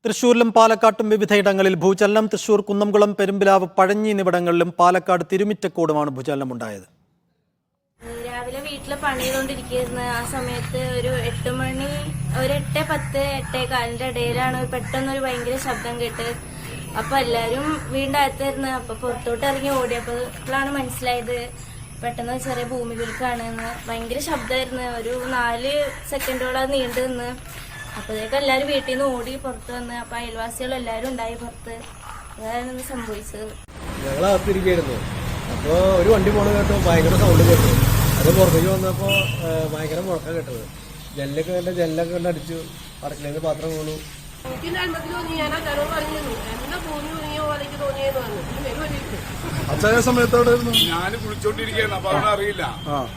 തൃശൂരിലും പാലക്കാട്ടും വിവിധയിടങ്ങളിൽ ഭൂചലനം. തൃശൂർ കുന്നംകുളം, പെരുമ്പിലാവ്, പഴഞ്ഞി എന്നിവിടങ്ങളിലും പാലക്കാട് തിരുമിറ്റക്കോടുമാണ് ഭൂചലനം ഉണ്ടായത്. രാവിലെ വീട്ടില് പണി ചെയ്തോണ്ടിരിക്കുന്ന ആ സമയത്ത് ഒരു 8 മണി, ഒരു 8:10, 8:15 ഇടയിലാണ് പെട്ടെന്നൊരു ഭയങ്കര ശബ്ദം കേട്ട്. അപ്പൊ എല്ലാരും വീടിന്റെ അകത്തായിരുന്നു. അപ്പൊ പുറത്തോട്ട് ഇറങ്ങി ഓടിയപ്പോഴാണ് മനസ്സിലായത് പെട്ടെന്ന് ചെറിയ ഭൂമി കുലുക്കാണെന്ന്. ഭയങ്കര ശബ്ദമായിരുന്നു. ഒരു 4 സെക്കൻഡോളം നീണ്ടു നിന്ന്. അപ്പോഴേക്കും എല്ലാരും വീട്ടിൽ നിന്ന് ഓടി പുറത്ത് വന്ന്. അപ്പൊ അയൽവാസികളും എല്ലാരും ഉണ്ടായി പുറത്ത്. അതാണ് സംഭവിച്ചത്. ഞങ്ങളകത്തിരിക്കായിരുന്നു. അപ്പോൾ ഒരു വണ്ടി പോണ കേട്ടോ, ഭയങ്കര സൗണ്ട് കേട്ടു. അത് പുറത്തേക്ക് വന്നപ്പോൾ ഭയങ്കര മുഴക്കം കേട്ടത്. ജനലൊക്കെ കണ്ട് അടിച്ചു. അടുക്കളയിൽ പാത്രം വീണു. അച്ഛായ സമയത്തോടായിരുന്നു ഞാൻ കുളിച്ചോണ്ടിരിക്കുകയായിരുന്നു. അപ്പൊ അതൊന്നും അറിയില്ല.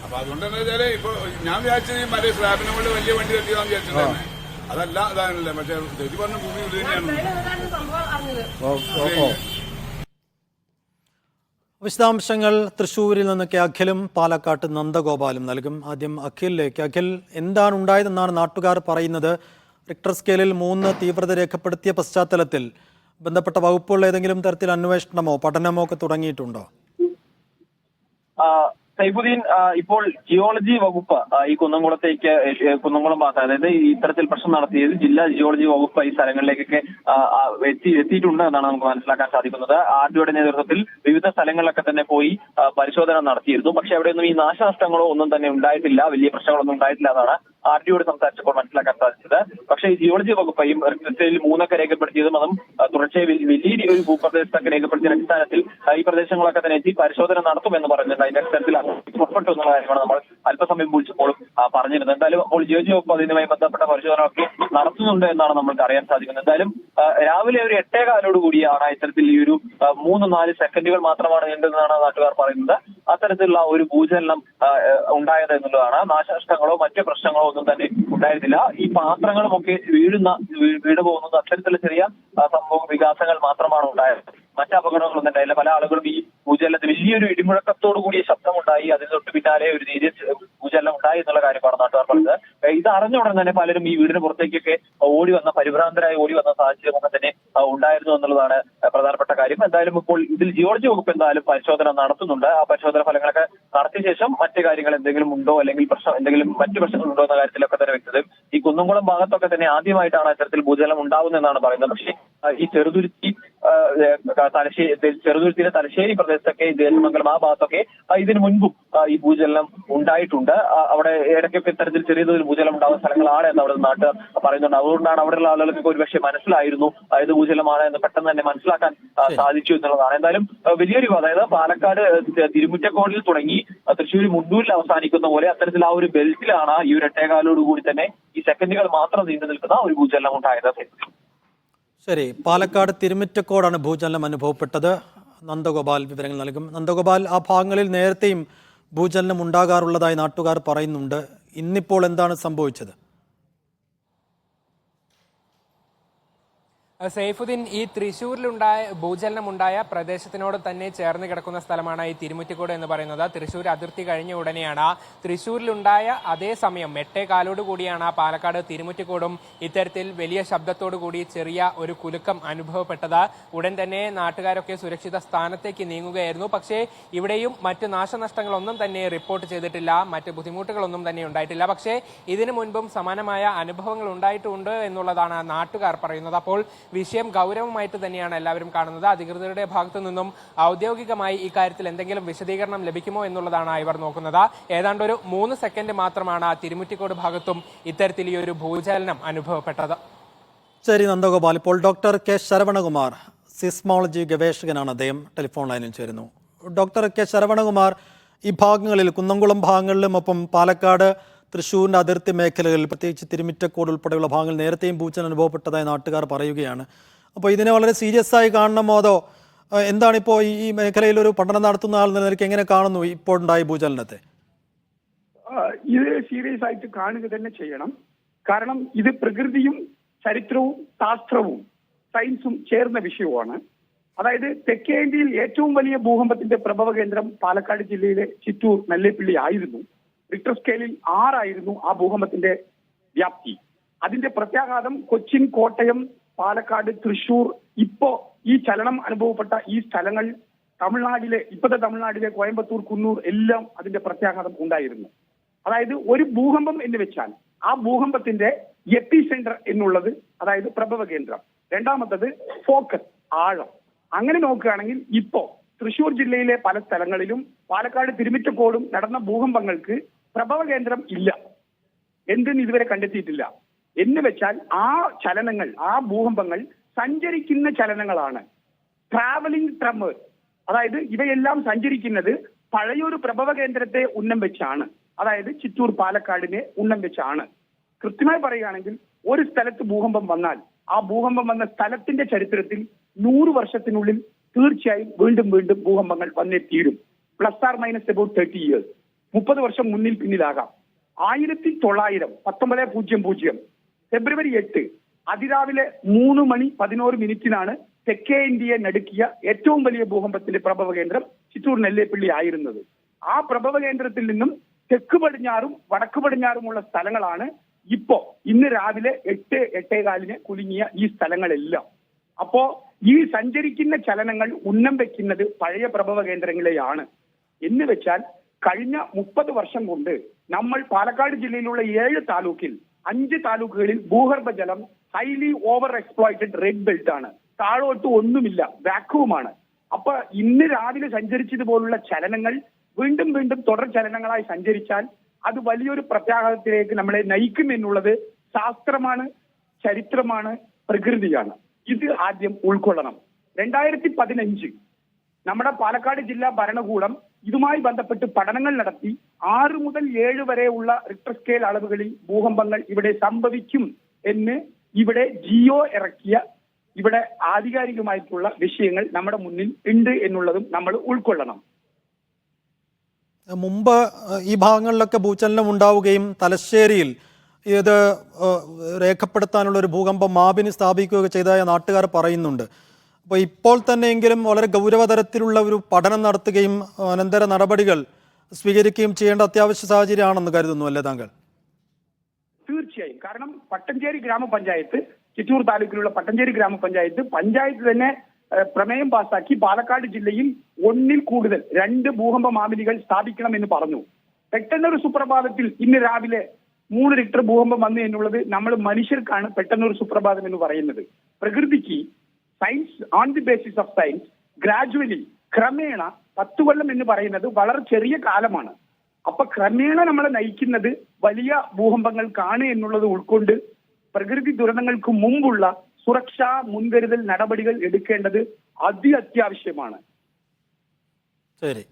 അപ്പൊ അതുകൊണ്ട് തന്നെ വെച്ചാല് ഇപ്പൊ ഞാൻ വിചാരിച്ചത് മറ്റേ സ്ലാബിനെ കൊണ്ട് വലിയ വണ്ടി തട്ടിയാന്ന് വിചാരിച്ചിട്ടുണ്ടായിരുന്നെ. അതല്ല അതാണല്ലേ മറ്റേ ചേച്ചി പറഞ്ഞ ഭൂമി ഇത് തന്നെയാണ്. വിശദാംശങ്ങൾ തൃശ്ശൂരിൽ നിന്നൊക്കെ അഖിലും പാലക്കാട്ട് നന്ദഗോപാലും നൽകും. ആദ്യം അഖിലിലേക്ക്. അഖിൽ, എന്താണ് ഉണ്ടായതെന്നാണ് നാട്ടുകാർ പറയുന്നത്? റിക്ടർ സ്കെയിലിൽ 3 തീവ്രത രേഖപ്പെടുത്തിയ പശ്ചാത്തലത്തിൽ ബന്ധപ്പെട്ട വകുപ്പുകൾ ഏതെങ്കിലും തരത്തിൽ അന്വേഷണമോ പഠനമോ ഒക്കെ തുടങ്ങിയിട്ടുണ്ടോ? സൈഫുദ്ദീൻ, ഇപ്പോൾ ജിയോളജി വകുപ്പ് ഈ കുന്നംകുളം ഭാഗത്ത്, അതായത് ഇത്തരത്തിൽ പ്രശ്നം നടത്തിയത് ജില്ലാ ജിയോളജി വകുപ്പ് ഈ സ്ഥലങ്ങളിലേക്കൊക്കെ എത്തിയിട്ടുണ്ട് എന്നാണ് നമുക്ക് മനസ്സിലാക്കാൻ സാധിക്കുന്നത്. ആർഡിഒയുടെ നേതൃത്വത്തിൽ വിവിധ സ്ഥലങ്ങളിലൊക്കെ തന്നെ പോയി പരിശോധന നടത്തിയിരുന്നു. പക്ഷെ അവിടെയൊന്നും ഈ നാശനഷ്ടങ്ങളോ ഒന്നും തന്നെ ഉണ്ടായിട്ടില്ല, വലിയ പ്രശ്നങ്ങളൊന്നും ഉണ്ടായിട്ടില്ല എന്നാണ് ആർഡിഒയോട് സംസാരിച്ചപ്പോൾ മനസ്സിലാക്കാൻ സാധിച്ചത്. പക്ഷേ ഈ ജിയോളജി വകുപ്പ് ഈ റിക്ടറിൽ 3 രേഖപ്പെടുത്തിയതും അതും തുടർച്ചയായി വലിയ ഒരു ഭൂപ്രദേശത്തൊക്കെ രേഖപ്പെടുത്തിയ അടിസ്ഥാനത്തിൽ ഈ പ്രദേശങ്ങളൊക്കെ തന്നെ എത്തി പരിശോധന നടത്തുമെന്ന് പറഞ്ഞിട്ടുണ്ട്. അതിന്റെ അടിസ്ഥാനത്തിൽ പുറപ്പെട്ടു എന്നുള്ള കാര്യമാണ് നമ്മൾ അല്പസമയം വിളിച്ചപ്പോഴും പറഞ്ഞിരുന്നത്. എന്തായാലും അപ്പോൾ ജിയോളജി വകുപ്പ് അതിനുമായി ബന്ധപ്പെട്ട പരിശോധനകളൊക്കെ നടത്തുന്നുണ്ട് എന്നാണ് നമ്മൾക്ക് അറിയാൻ സാധിക്കുന്നത്. എന്തായാലും രാവിലെ ഒരു 8:15 കൂടിയാണ് ഇത്തരത്തിൽ ഈ ഒരു 3-4 സെക്കൻഡുകൾ മാത്രമാണ് നീണ്ടതെന്നാണ് നാട്ടുകാർ പറയുന്നത്. അത്തരത്തിലുള്ള ഒരു ഭൂചലനം ഉണ്ടായത് എന്നുള്ളതാണ്. നാശനഷ്ടങ്ങളോ മറ്റ് പ്രശ്നങ്ങളോ ഒന്നും തന്നെ ഉണ്ടായിരുന്നില്ല. ഈ പാത്രങ്ങളും ഒക്കെ വീട് പോകുന്നത് അത്തരത്തിലുള്ള ചെറിയ സംഭവ വികാസങ്ങൾ മാത്രമാണ് ഉണ്ടായത്. മറ്റ് അപകടങ്ങളൊന്നും ഉണ്ടായില്ല. പല ആളുകളും ഈ ഭൂചലനത്തിൽ വലിയൊരു ഇടിമുഴക്കത്തോടു കൂടിയ ശബ്ദമുണ്ടായി, അതിന് തൊട്ട് പിന്നാലെ ഒരു നേരിയ ഭൂചലനം ഉണ്ടായി എന്നുള്ള കാര്യമാണ് നാട്ടുകാർ പറഞ്ഞത്. ഇത് അറിഞ്ഞ ഉടൻ തന്നെ പലരും ഈ വീടിന് പുറത്തേക്കൊക്കെ പരിഭ്രാന്തരായി ഓടി വന്ന സാഹചര്യമൊക്കെ തന്നെ ഉണ്ടായിരുന്നു എന്നുള്ളതാണ് പ്രധാനപ്പെട്ട കാര്യം. എന്തായാലും ഇപ്പോൾ ഇതിൽ ജിയോളജി വകുപ്പ് എന്തായാലും പരിശോധന നടത്തുന്നുണ്ട്. ആ പരിശോധന ഫലങ്ങളൊക്കെ നടത്തിയ ശേഷം മറ്റു കാര്യങ്ങൾ എന്തെങ്കിലും ഉണ്ടോ, അല്ലെങ്കിൽ മറ്റു പ്രശ്നങ്ങൾ ഉണ്ടോ എന്ന കാര്യത്തിലൊക്കെ തന്നെ വ്യക്തത. ഈ കുന്നംകുളം ഭാഗത്തൊക്കെ തന്നെ ആദ്യമായിട്ടാണ് ഇത്തരത്തിൽ ഭൂചലനം ഉണ്ടാവുന്നതെന്നാണ് പറയുന്നത്. പക്ഷേ ഈ ചെറുതുരുത്തിയിലെ തലശ്ശേരി പ്രദേശത്തൊക്കെ, ദേശമംഗലം ആ ഭാഗത്തൊക്കെ ഇതിനു മുൻപും ഈ ഭൂചലനം ഉണ്ടായിട്ടുണ്ട്. അവിടെ ഇടയ്ക്കൊക്കെ ഇത്തരത്തിൽ ചെറിയ തോതിൽ ഭൂചലനം ഉണ്ടാകുന്ന സ്ഥലങ്ങളാണ് എന്ന് അവിടെ നാട്ടുകാർ പറയുന്നുണ്ട്. അതുകൊണ്ടാണ് അവിടെയുള്ള ആളുകൾക്ക് ഒരുപക്ഷെ മനസ്സിലായിരുന്നു ഇത് ഭൂചലനമാണ് എന്ന് പെട്ടെന്ന് തന്നെ മനസ്സിലാക്കാൻ സാധിച്ചു എന്നുള്ളതാണ്. എന്തായാലും വലിയൊരു, അതായത് പാലക്കാട് തിരുമുറ്റക്കോടിൽ തുടങ്ങി തൃശ്ശൂർ മുണ്ടൂരിൽ അവസാനിക്കുന്ന പോലെ അത്തരത്തിൽ ആ ഒരു ബെൽറ്റിലാണ് ഈ ഒരു 8:15 കൂടി തന്നെ ഈ സെക്കൻഡുകൾ മാത്രം നീണ്ടു നിൽക്കുന്ന ഒരു ഭൂചലനം ഉണ്ടായത്. ശരി, പാലക്കാട് തിരുമിറ്റക്കോടാണ് ഭൂചലനം അനുഭവപ്പെട്ടത്. നന്ദഗോപാൽ വിവരങ്ങൾ നൽകും. നന്ദഗോപാൽ, ആ ഭാഗങ്ങളിൽ നേരത്തെയും ഭൂചലനം ഉണ്ടാകാറുള്ളതായി നാട്ടുകാർ പറയുന്നുണ്ട്. ഇന്നിപ്പോൾ എന്താണ് സംഭവിച്ചത്? സൈഫുദ്ദീൻ, ഈ ഭൂചലനമുണ്ടായ പ്രദേശത്തിനോട് തന്നെ ചേർന്ന് കിടക്കുന്ന സ്ഥലമാണ് ഈ തിരുമുറ്റിക്കോട് എന്ന് പറയുന്നത്. തൃശ്ശൂർ അതിർത്തി കഴിഞ്ഞ ഉടനെയാണ്. തൃശ്ശൂരിലുണ്ടായ അതേ സമയം 8:15 കൂടിയാണ് പാലക്കാട് തിരുമുറ്റിക്കോടും ഇത്തരത്തിൽ വലിയ ശബ്ദത്തോടു കൂടി ചെറിയ ഒരു കുലുക്കം അനുഭവപ്പെട്ടത്. ഉടൻ തന്നെ നാട്ടുകാരൊക്കെ സുരക്ഷിത സ്ഥാനത്തേക്ക് നീങ്ങുകയായിരുന്നു. പക്ഷേ ഇവിടെയും മറ്റ് നാശനഷ്ടങ്ങളൊന്നും തന്നെ റിപ്പോർട്ട് ചെയ്തിട്ടില്ല, മറ്റ് ബുദ്ധിമുട്ടുകളൊന്നും തന്നെ ഉണ്ടായിട്ടില്ല. പക്ഷേ ഇതിനു മുൻപും സമാനമായ അനുഭവങ്ങൾ ഉണ്ടായിട്ടുണ്ട് എന്നുള്ളതാണ് നാട്ടുകാർ പറയുന്നത്. അപ്പോൾ വിഷയം ഗൗരവമായിട്ട് തന്നെയാണ് എല്ലാവരും കാണുന്നത്. അധികൃതരുടെ ഭാഗത്തു നിന്നും ഔദ്യോഗികമായി ഇക്കാര്യത്തിൽ എന്തെങ്കിലും വിശദീകരണം ലഭിക്കുമോ എന്നുള്ളതാണ് ഇവർ നോക്കുന്നത്. ഏതാണ്ട് ഒരു 3 സെക്കൻഡ് മാത്രമാണ് തിരുമുറ്റിക്കോട് ഭാഗത്തും ഇത്തരത്തിൽ ഈ ഒരു ഭൂചലനം അനുഭവപ്പെട്ടത്. ശരി നന്ദഗോപാൽ. ഇപ്പോൾ ഡോക്ടർ കെ ശരവണകുമാർ, സിസ്മോളജി ഗവേഷകനാണ്, അദ്ദേഹം ടെലിഫോൺ ലൈനിൽ ചേരുന്നു. ഡോക്ടർ കെ ശരവണകുമാർ, ഈ ഭാഗങ്ങളിൽ, കുന്നംകുളം ഭാഗങ്ങളിലും ഒപ്പം പാലക്കാട് തൃശ്ശൂരിൻ്റെ അതിർത്തി മേഖലകളിൽ, പ്രത്യേകിച്ച് തിരുമിറ്റക്കോട് ഉൾപ്പെടെയുള്ള ഭാഗങ്ങളിൽ നേരത്തെയും ഭൂചലനം അനുഭവപ്പെട്ടതായി നാട്ടുകാർ പറയുകയാണ്. അപ്പോൾ ഇതിനെ വളരെ സീരിയസ് ആയി കാണണമോ, അതോ എന്താണിപ്പോൾ ഈ മേഖലയിൽ ഒരു പഠനം നടത്തുന്ന ആൾ നിലയ്ക്ക് എങ്ങനെ കാണുന്നു ഇപ്പോൾ ഉണ്ടായ ഭൂചലനത്തെ? ഇത് സീരിയസ് ആയിട്ട് കാണുക തന്നെ ചെയ്യണം. കാരണം ഇത് പ്രകൃതിയും ചരിത്രവും ശാസ്ത്രവും സയൻസും ചേർന്ന വിഷയമാണ്. അതായത് തെക്കേ ഇന്ത്യയിൽ ഏറ്റവും വലിയ ഭൂകമ്പത്തിന്റെ പ്രഭവ കേന്ദ്രം പാലക്കാട് ജില്ലയിലെ ചിറ്റൂർ നെല്ലിപ്പള്ളി ആയിരുന്നു. റിക്ടർ സ്കെയിലിൽ 6 ആയിരുന്നു ആ ഭൂകമ്പത്തിന്റെ വ്യാപ്തി. അതിന്റെ പ്രത്യാഘാതം കൊച്ചിൻ, കോട്ടയം, പാലക്കാട്, തൃശൂർ, ഇപ്പോ ഈ ചലനം അനുഭവപ്പെട്ട ഈ സ്ഥലങ്ങൾ ഇപ്പോഴത്തെ തമിഴ്നാട്ടിലെ കോയമ്പത്തൂർ, കുന്നൂർ എല്ലാം അതിന്റെ പ്രത്യാഘാതം ഉണ്ടായിരുന്നു. അതായത് ഒരു ഭൂകമ്പം എന്ന് വെച്ചാൽ ആ ഭൂകമ്പത്തിന്റെ എപ്പി സെന്റർ എന്നുള്ളത് അതായത് പ്രഭവ കേന്ദ്രം, രണ്ടാമത്തത് ഫോക്കസ് ആഴം. അങ്ങനെ നോക്കുകയാണെങ്കിൽ ഇപ്പോ തൃശൂർ ജില്ലയിലെ പല സ്ഥലങ്ങളിലും പാലക്കാട് തിരുമിറ്റക്കോടും നടന്ന ഭൂകമ്പങ്ങൾക്ക് പ്രഭവ കേന്ദ്രം ഇല്ല. എന്തെന്ന് ഇതുവരെ കണ്ടെത്തിയിട്ടില്ല. എന്ന് വെച്ചാൽ ആ ചലനങ്ങൾ, ആ ഭൂകമ്പങ്ങൾ സഞ്ചരിക്കുന്ന ചലനങ്ങളാണ്, ട്രാവലിംഗ് ട്രെമർ. അതായത് ഇവയെല്ലാം സഞ്ചരിക്കുന്നത് പഴയൊരു പ്രഭവ കേന്ദ്രത്തെ ഉന്നം വെച്ചാണ്, അതായത് ചിറ്റൂർ പാലക്കാടിനെ ഉന്നം വെച്ചാണ്. കൃത്യമായി പറയുകയാണെങ്കിൽ ഒരു സ്ഥലത്ത് ഭൂകമ്പം വന്നാൽ ആ ഭൂകമ്പം വന്ന സ്ഥലത്തിന്റെ ചരിത്രത്തിൽ 100 വർഷത്തിനുള്ളിൽ തീർച്ചയായും വീണ്ടും വീണ്ടും ഭൂകമ്പങ്ങൾ വന്നേ തീരും. Plus or minus about 30 years, 30 വർഷം മുന്നിൽ പിന്നിലാകാം. 1900 ഫെബ്രുവരി 8 അതിരാവിലെ 3:11 തെക്കേ ഇന്ത്യയെ നടുക്കിയ ഏറ്റവും വലിയ ഭൂകമ്പത്തിന്റെ പ്രഭവ കേന്ദ്രം ചിറ്റൂർ നെല്ലേപ്പള്ളി ആയിരുന്നത്. ആ പ്രഭവ കേന്ദ്രത്തിൽ നിന്നും തെക്ക് പടിഞ്ഞാറും വടക്ക് പടിഞ്ഞാറുമുള്ള സ്ഥലങ്ങളാണ് ഇന്ന് രാവിലെ 8:15 കുലുങ്ങിയ ഈ സ്ഥലങ്ങളെല്ലാം. അപ്പോ ഈ സഞ്ചരിക്കുന്ന ചലനങ്ങൾ ഉന്നം വെക്കുന്നത് പഴയ പ്രഭവ കേന്ദ്രങ്ങളെയാണ്. എന്ന് വെച്ചാൽ കഴിഞ്ഞ 30 വർഷം കൊണ്ട് നമ്മൾ പാലക്കാട് ജില്ലയിലുള്ള 7 താലൂക്കിൽ 5 താലൂക്കുകളിൽ ഭൂഗർഭജലം highly over exploited red belt ആണ്. താഴോട്ട് ഒന്നുമില്ല, വാക്വമാണ്. അപ്പൊ ഇന്ന് രാവിലെ സഞ്ചരിച്ചതുപോലുള്ള ചലനങ്ങൾ വീണ്ടും വീണ്ടും തുടർ ചലനങ്ങളായി സഞ്ചരിച്ചാൽ അത് വലിയൊരു പ്രത്യാഘാതത്തിലേക്ക് നമ്മളെ നയിക്കും എന്നുള്ളത് ശാസ്ത്രമാണ്, ചരിത്രമാണ്, പ്രകൃതിയാണ്. ഇത് ആദ്യം ഉൾക്കൊള്ളണം. 2015 നമ്മുടെ പാലക്കാട് ജില്ലാ ഭരണകൂടം ഇതുമായി ബന്ധപ്പെട്ട് പഠനങ്ങൾ നടത്തി 6 മുതൽ 7 വരെയുള്ള റിക്ടർ സ്കെയിൽ അളവുകളിൽ ഭൂകമ്പങ്ങൾ ഇവിടെ സംഭവിക്കും എന്ന് ഇവിടെ ജിയോ ഇറക്കിയ ഇവിടെ ആധികാരികമായിട്ടുള്ള വിഷയങ്ങൾ നമ്മുടെ മുന്നിൽ ഉണ്ട് എന്നുള്ളതും നമ്മൾ ഉൾക്കൊള്ളണം. മുമ്പ് ഈ ഭാഗങ്ങളിലൊക്കെ ഭൂചലനം ഉണ്ടാവുകയും തലശ്ശേരിയിൽ ഇത് രേഖപ്പെടുത്താനുള്ള ഒരു ഭൂകമ്പം മാപിനി സ്ഥാപിക്കുകയൊക്കെ ചെയ്തതായ നാട്ടുകാർ പറയുന്നുണ്ട്. അപ്പോൾ ഇപ്പോൾ തന്നെയെങ്കിലും വളരെ ഗൗരവതരത്തിലുള്ള ഒരു പഠനം നടത്തുകയും അനന്തര നടപടികൾ സ്വീകരിക്കുകയും ചെയ്യേണ്ട അത്യാവശ്യ സാഹചര്യമാണെന്ന് കരുതുന്നു അല്ലേ താങ്കൾ? തീർച്ചയായും. കാരണം പട്ടഞ്ചേരി ഗ്രാമപഞ്ചായത്ത്, ചിറ്റൂർ താലൂക്കിലുള്ള പട്ടഞ്ചേരി പഞ്ചായത്ത് തന്നെ പ്രമേയം പാസാക്കി പാലക്കാട് ജില്ലയിൽ 1-ൽ കൂടുതൽ 2 ഭൂകമ്പ മാപിനികൾ സ്ഥാപിക്കണമെന്ന് പറഞ്ഞു. പെട്ടെന്നൊരു സുപ്രഭാതത്തിൽ ഇന്ന് രാവിലെ 3 റിക്ടർ ഭൂകമ്പം വന്നു എന്നുള്ളത് നമ്മൾ മനുഷ്യർക്കാണ് പെട്ടെന്നൊരു സുപ്രഭാതം എന്ന് പറയുന്നത്. പ്രകൃതിക്ക് science, on the basis of science, gradually ക്രമേണ 10 കൊല്ലം എന്ന് പറയുന്നത് വളരെ ചെറിയ കാലമാണ്. അപ്പൊ ക്രമേണ നമ്മളെ നയിക്കുന്നത് വലിയ ഭൂകമ്പങ്ങൾക്കാണ് എന്നുള്ളത് ഉൾക്കൊണ്ട് പ്രകൃതി ദുരന്തങ്ങൾക്ക് മുമ്പുള്ള സുരക്ഷാ മുൻകരുതൽ നടപടികൾ എടുക്കേണ്ടത് അത്യാവശ്യമാണ്. ശരി.